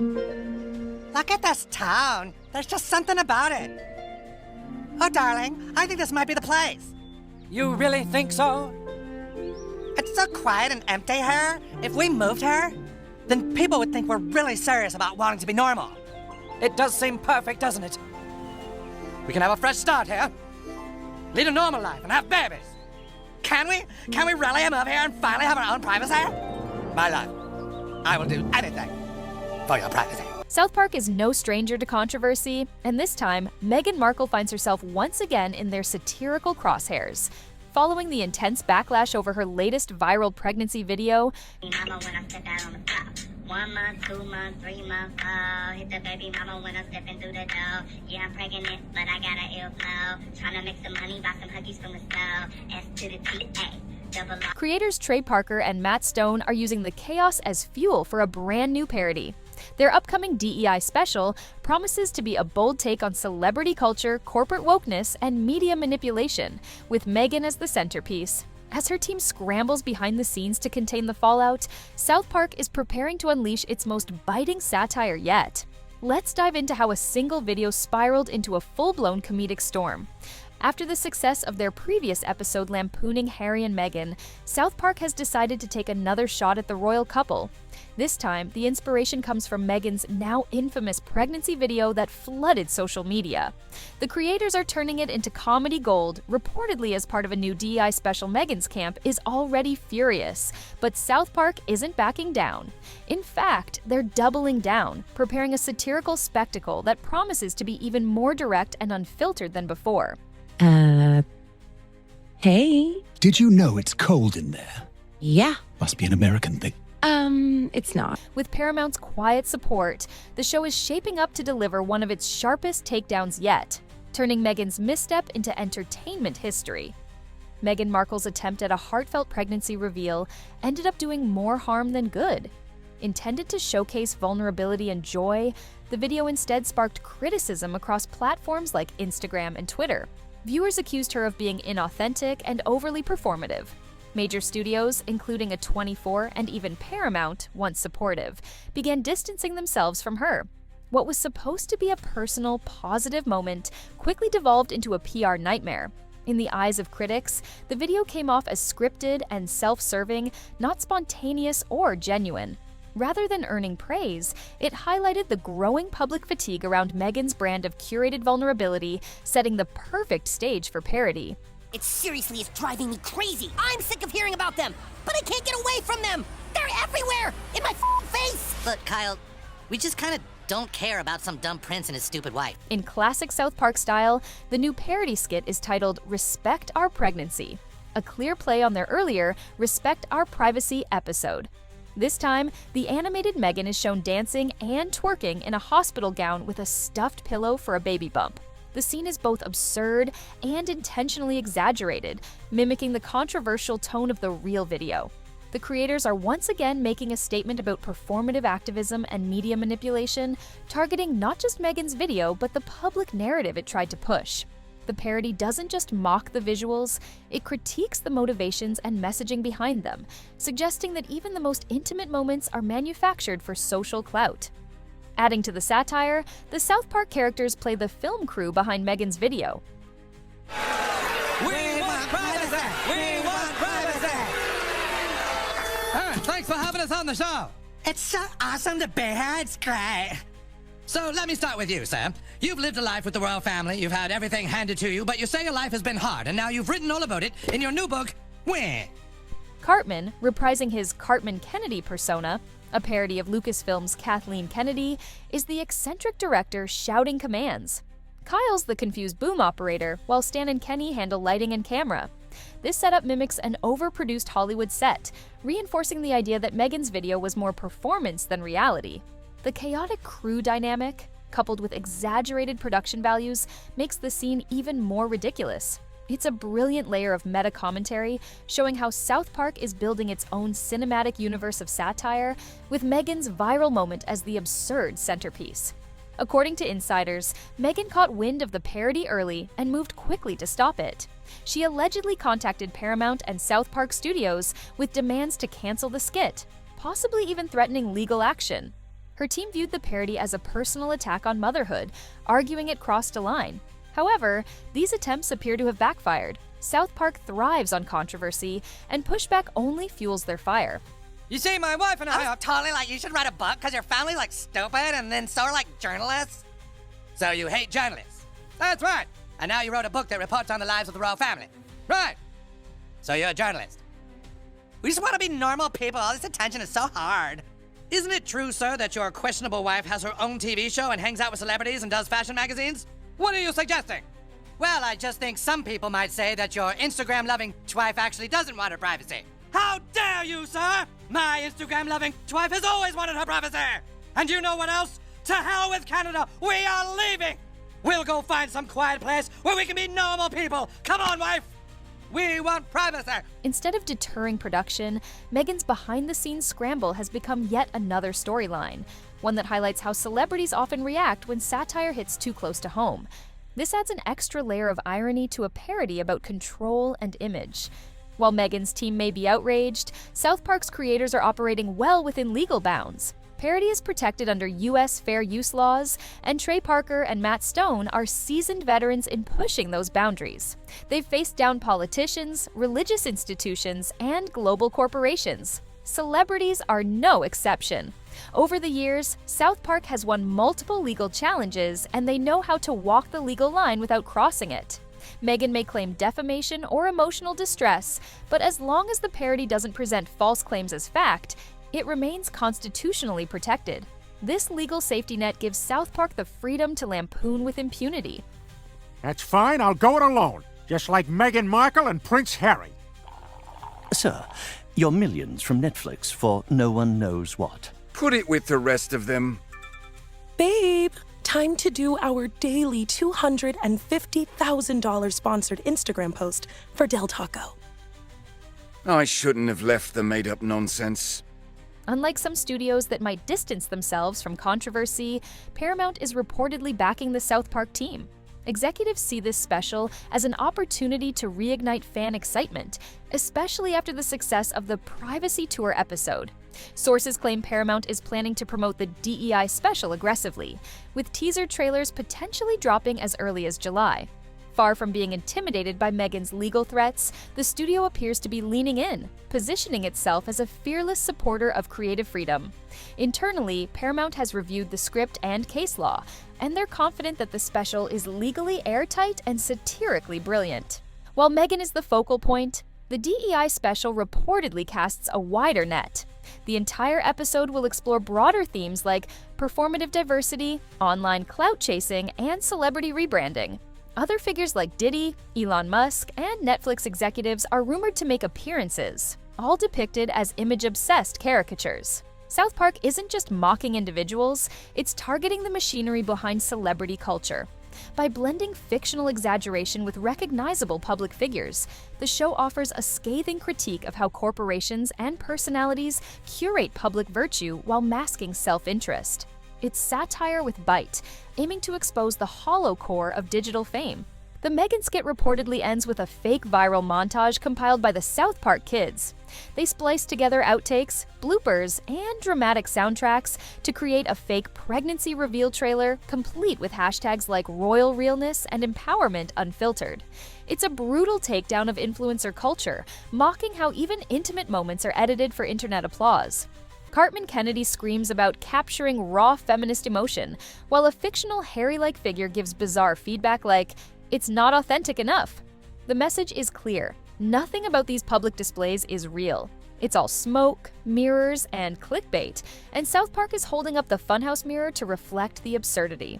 Look at this town. There's just something about it. Oh, darling, I think this might be the place. You really think so? It's so quiet and empty here. If we moved here, then people would think we're really serious about wanting to be normal. It does seem perfect, doesn't it? We can have a fresh start here. Lead a normal life and have babies. Can we? Can we really move here and finally have our own privacy? My love, I will do anything for your privacy. South Park is no stranger to controversy, and this time, Meghan Markle finds herself once again in their satirical crosshairs. Following the intense backlash over her latest viral pregnancy video, Mama, when I step out on the top. 1 month, 2 months, 3 months, hit the baby mama when I'm stepping through the door. Yeah, I'm pregnant, but I got an ill flow. Trying to make some money, buy some huggies from the store. S to the T-A. Creators Trey Parker and Matt Stone are using the chaos as fuel for a brand new parody. Their upcoming DEI Special promises to be a bold take on celebrity culture, corporate wokeness, and media manipulation, with Meghan as the centerpiece. As her team scrambles behind the scenes to contain the fallout, South Park is preparing to unleash its most biting satire yet. Let's dive into how a single video spiraled into a full-blown comedic storm. After the success of their previous episode lampooning Harry and Meghan, South Park has decided to take another shot at the royal couple. This time, the inspiration comes from Meghan's now infamous pregnancy video that flooded social media. The creators are turning it into comedy gold, reportedly as part of a new DEI Special. Meghan's camp is already furious, but South Park isn't backing down. In fact, they're doubling down, preparing a satirical spectacle that promises to be even more direct and unfiltered than before. Hey. Did you know it's cold in there? Yeah. Must be an American thing. It's not. With Paramount's quiet support, the show is shaping up to deliver one of its sharpest takedowns yet, turning Meghan's misstep into entertainment history. Meghan Markle's attempt at a heartfelt pregnancy reveal ended up doing more harm than good. Intended to showcase vulnerability and joy, the video instead sparked criticism across platforms like Instagram and Twitter. Viewers accused her of being inauthentic and overly performative. Major studios, including A24 and even Paramount, once supportive, began distancing themselves from her. What was supposed to be a personal, positive moment quickly devolved into a PR nightmare. In the eyes of critics, the video came off as scripted and self-serving, not spontaneous or genuine. Rather than earning praise, it highlighted the growing public fatigue around Meghan's brand of curated vulnerability, setting the perfect stage for parody. It seriously is driving me crazy. I'm sick of hearing about them, but I can't get away from them. They're everywhere, in my face. Look, Kyle, we just kind of don't care about some dumb prince and his stupid wife. In classic South Park style, the new parody skit is titled Respect Our Pregnancy, a clear play on their earlier Respect Our Privacy episode. This time, the animated Meghan is shown dancing and twerking in a hospital gown with a stuffed pillow for a baby bump. The scene is both absurd and intentionally exaggerated, mimicking the controversial tone of the real video. The creators are once again making a statement about performative activism and media manipulation, targeting not just Meghan's video, but the public narrative it tried to push. The parody doesn't just mock the visuals, it critiques the motivations and messaging behind them, suggesting that even the most intimate moments are manufactured for social clout. Adding to the satire, the South Park characters play the film crew behind Meghan's video. We want privacy! We want privacy! Thanks for having us on the show. It's so awesome to be here. It's great. So let me start with you, Sam. You've lived a life with the royal family, you've had everything handed to you, but you say your life has been hard, and now you've written all about it in your new book, Where? Cartman, reprising his Cartman Kennedy persona, a parody of Lucasfilm's Kathleen Kennedy, is the eccentric director shouting commands. Kyle's the confused boom operator, while Stan and Kenny handle lighting and camera. This setup mimics an overproduced Hollywood set, reinforcing the idea that Meghan's video was more performance than reality. The chaotic crew dynamic, coupled with exaggerated production values, makes the scene even more ridiculous. It's a brilliant layer of meta-commentary, showing how South Park is building its own cinematic universe of satire, with Meghan's viral moment as the absurd centerpiece. According to insiders, Meghan caught wind of the parody early and moved quickly to stop it. She allegedly contacted Paramount and South Park Studios with demands to cancel the skit, possibly even threatening legal action. Her team viewed the parody as a personal attack on motherhood, arguing it crossed a line. However, these attempts appear to have backfired. South Park thrives on controversy, and pushback only fuels their fire. You see, my wife and I are totally like, you should write a book because your family's like stupid, and then so are like journalists. So you hate journalists. That's right. And now you wrote a book that reports on the lives of the royal family. Right. So you're a journalist. We just want to be normal people. All this attention is so hard. Isn't it true, sir, that your questionable wife has her own TV show and hangs out with celebrities and does fashion magazines? What are you suggesting? Well, I just think some people might say that your Instagram-loving wife actually doesn't want her privacy. How dare you, sir? My Instagram-loving wife has always wanted her privacy. And you know what else? To hell with Canada. We are leaving. We'll go find some quiet place where we can be normal people. Come on, wife. We want privacy. Instead of deterring production, Meghan's behind-the-scenes scramble has become yet another storyline, one that highlights how celebrities often react when satire hits too close to home. This adds an extra layer of irony to a parody about control and image. While Meghan's team may be outraged, South Park's creators are operating well within legal bounds. Parody is protected under U.S. fair use laws, and Trey Parker and Matt Stone are seasoned veterans in pushing those boundaries. They've faced down politicians, religious institutions, and global corporations. Celebrities are no exception. Over the years, South Park has won multiple legal challenges, and they know how to walk the legal line without crossing it. Meghan may claim defamation or emotional distress, but as long as the parody doesn't present false claims as fact, it remains constitutionally protected. This legal safety net gives South Park the freedom to lampoon with impunity. That's fine, I'll go it alone, just like Meghan Markle and Prince Harry. Sir, your millions from Netflix for no one knows what. Put it with the rest of them. Babe, time to do our daily $250,000 sponsored Instagram post for Del Taco. I shouldn't have left the made-up nonsense. Unlike some studios that might distance themselves from controversy, Paramount is reportedly backing the South Park team. Executives see this special as an opportunity to reignite fan excitement, especially after the success of the Privacy Tour episode. Sources claim Paramount is planning to promote the DEI Special aggressively, with teaser trailers potentially dropping as early as July. Far from being intimidated by Meghan's legal threats, the studio appears to be leaning in, positioning itself as a fearless supporter of creative freedom. Internally, Paramount has reviewed the script and case law, and they're confident that the special is legally airtight and satirically brilliant. While Meghan is the focal point, the DEI Special reportedly casts a wider net. The entire episode will explore broader themes like performative diversity, online clout chasing, and celebrity rebranding. Other figures like Diddy, Elon Musk, and Netflix executives are rumored to make appearances, all depicted as image-obsessed caricatures. South Park isn't just mocking individuals, it's targeting the machinery behind celebrity culture. By blending fictional exaggeration with recognizable public figures, the show offers a scathing critique of how corporations and personalities curate public virtue while masking self-interest. It's satire with bite, aiming to expose the hollow core of digital fame. The Meghan skit reportedly ends with a fake viral montage compiled by the South Park kids. They splice together outtakes, bloopers, and dramatic soundtracks to create a fake pregnancy reveal trailer complete with hashtags like royal realness and empowerment unfiltered. It's a brutal takedown of influencer culture, mocking how even intimate moments are edited for internet applause. Cartman Kennedy screams about capturing raw feminist emotion, while a fictional Harry-like figure gives bizarre feedback like, "It's not authentic enough." The message is clear. Nothing about these public displays is real. It's all smoke, mirrors, and clickbait, and South Park is holding up the funhouse mirror to reflect the absurdity.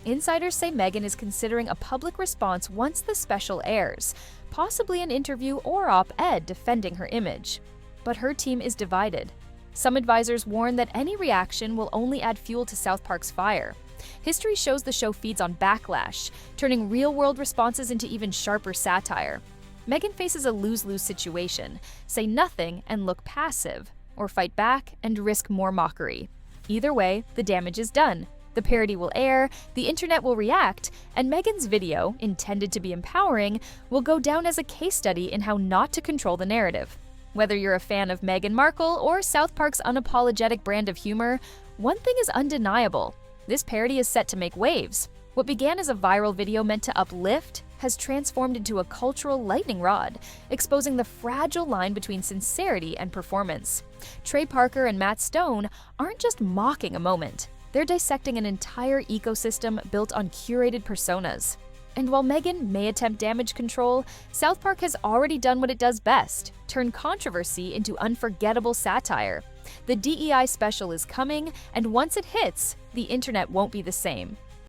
Insiders say Meghan is considering a public response once the special airs, possibly an interview or op-ed defending her image. But her team is divided. Some advisors warn that any reaction will only add fuel to South Park's fire. History shows the show feeds on backlash, turning real-world responses into even sharper satire. Meghan faces a lose-lose situation: say nothing and look passive, or fight back and risk more mockery. Either way, the damage is done. The parody will air, the internet will react, and Meghan's video, intended to be empowering, will go down as a case study in how not to control the narrative. Whether you're a fan of Meghan Markle or South Park's unapologetic brand of humor, one thing is undeniable. This parody is set to make waves. What began as a viral video meant to uplift has transformed into a cultural lightning rod, exposing the fragile line between sincerity and performance. Trey Parker and Matt Stone aren't just mocking a moment. They're dissecting an entire ecosystem built on curated personas. And while Meghan may attempt damage control, South Park has already done what it does best: turn controversy into unforgettable satire. The DEI Special is coming, and once it hits, the internet won't be the same.